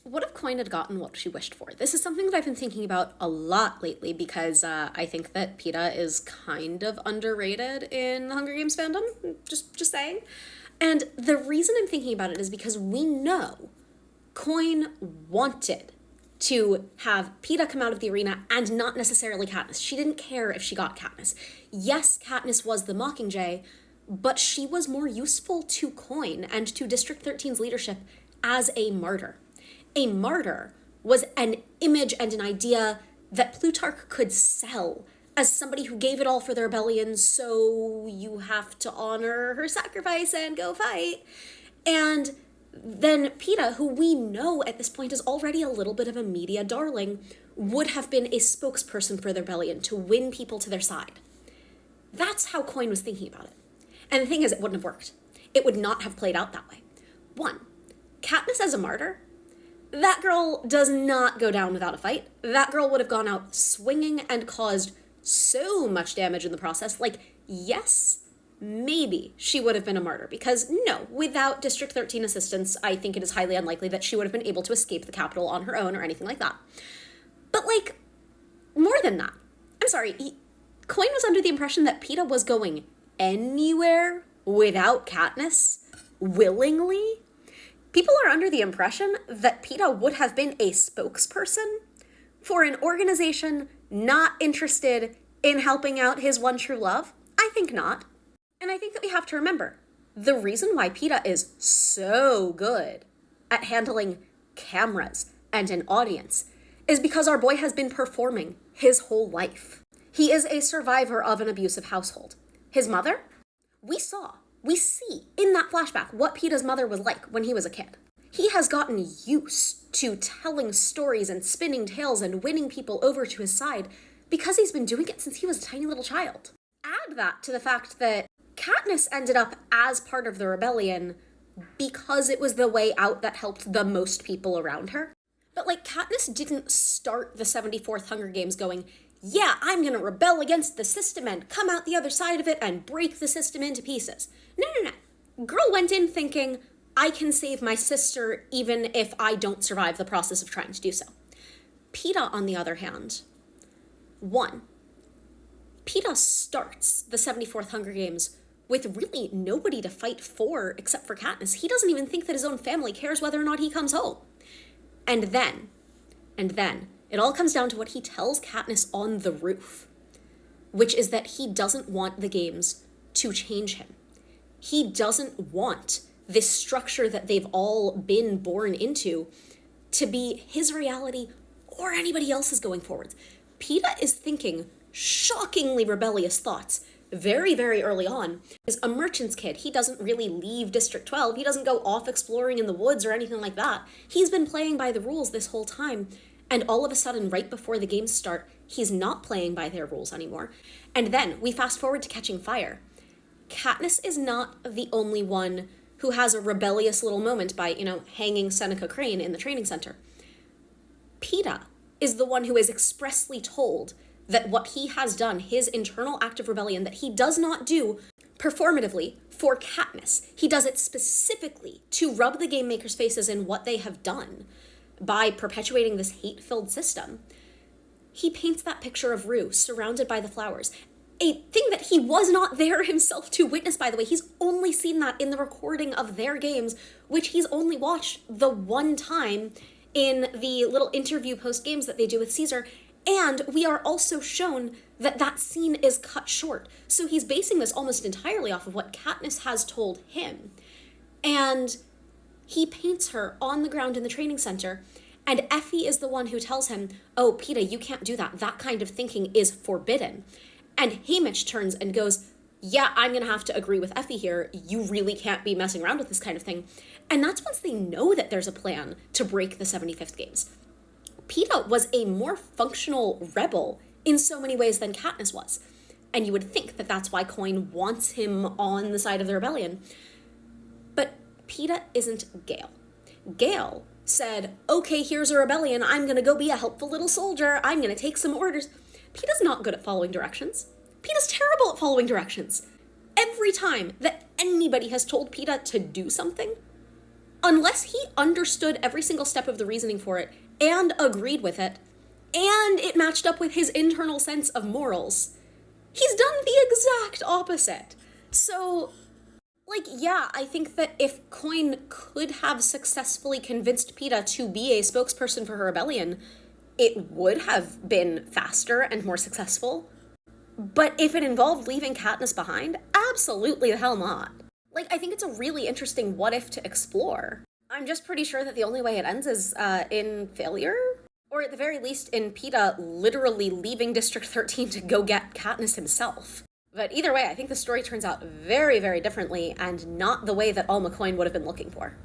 What if Coin had gotten what she wished for? This is something that I've been thinking about a lot lately because I think that Peeta is kind of underrated in the Hunger Games fandom. Just saying. And the reason I'm thinking about it is because we know Coin wanted to have Peeta come out of the arena and not necessarily Katniss. She didn't care if she got Katniss. Yes, Katniss was the Mockingjay, but she was more useful to Coin and to District 13's leadership as a martyr. A martyr was an image and an idea that Plutarch could sell as somebody who gave it all for the rebellion, so you have to honor her sacrifice and go fight. And then Peeta, who we know at this point is already a little bit of a media darling, would have been a spokesperson for the rebellion to win people to their side. That's how Coin was thinking about it. And the thing is, it wouldn't have worked. It would not have played out that way. One, Katniss as a martyr, that girl does not go down without a fight. That girl would have gone out swinging and caused so much damage in the process. Like, yes, maybe she would have been a martyr, because no, without District 13 assistance, I think it is highly unlikely that she would have been able to escape the capital on her own or anything like that. But, like, more than that, I'm sorry, Coin was under the impression that Peeta was going anywhere without Katniss willingly. People are under the impression that Peeta would have been a spokesperson for an organization not interested in helping out his one true love. I think not. And I think that we have to remember, the reason why Peeta is so good at handling cameras and an audience is because our boy has been performing his whole life. He is a survivor of an abusive household. His mother? We see in that flashback what Peeta's mother was like when he was a kid. He has gotten used to telling stories and spinning tales and winning people over to his side because he's been doing it since he was a tiny little child. Add that to the fact that Katniss ended up as part of the rebellion because it was the way out that helped the most people around her. But like, Katniss didn't start the 74th Hunger Games going, yeah, I'm gonna rebel against the system and come out the other side of it and break the system into pieces. No. Girl went in thinking, I can save my sister even if I don't survive the process of trying to do so. Peeta, on the other hand, one, Peeta starts the 74th Hunger Games with really nobody to fight for except for Katniss. He doesn't even think that his own family cares whether or not he comes home. And then, it all comes down to what he tells Katniss on the roof, which is that he doesn't want the games to change him. He doesn't want this structure that they've all been born into to be his reality or anybody else's going forwards. Peeta is thinking shockingly rebellious thoughts very, very early on. He's a merchant's kid. He doesn't really leave District 12. He doesn't go off exploring in the woods or anything like that. He's been playing by the rules this whole time. And all of a sudden, right before the games start, he's not playing by their rules anymore. And then we fast forward to Catching Fire. Katniss is not the only one who has a rebellious little moment by, hanging Seneca Crane in the training center. Peeta is the one who is expressly told that what he has done, his internal act of rebellion, that he does not do performatively for Katniss. He does it specifically to rub the game makers' faces in what they have done by perpetuating this hate-filled system. He paints that picture of Rue surrounded by the flowers, a thing that he was not there himself to witness, by the way. He's only seen that in the recording of their games, which he's only watched the one time in the little interview post-games that they do with Caesar. And we are also shown that that scene is cut short. So he's basing this almost entirely off of what Katniss has told him. And he paints her on the ground in the training center, and Effie is the one who tells him, oh, Peeta, you can't do that. That kind of thinking is forbidden. And Haymitch turns and goes, yeah, I'm going to have to agree with Effie here. You really can't be messing around with this kind of thing. And that's once they know that there's a plan to break the 75th Games. Peeta was a more functional rebel in so many ways than Katniss was. And you would think that that's why Coin wants him on the side of the rebellion. But Peeta isn't Gale. Gale said, okay, here's a rebellion. I'm going to go be a helpful little soldier. I'm going to take some orders. Peeta's not good at following directions. Peeta's terrible at following directions. Every time that anybody has told Peeta to do something, unless he understood every single step of the reasoning for it and agreed with it, and it matched up with his internal sense of morals, he's done the exact opposite. So, like, yeah, I think that if Coin could have successfully convinced Peeta to be a spokesperson for her rebellion, it would have been faster and more successful. But if it involved leaving Katniss behind, absolutely the hell not. Like, I think it's a really interesting what if to explore. I'm just pretty sure that the only way it ends is in failure? Or at the very least, in Peeta literally leaving District 13 to go get Katniss himself. But either way, I think the story turns out very, very differently, and not the way that Alma Coin would have been looking for.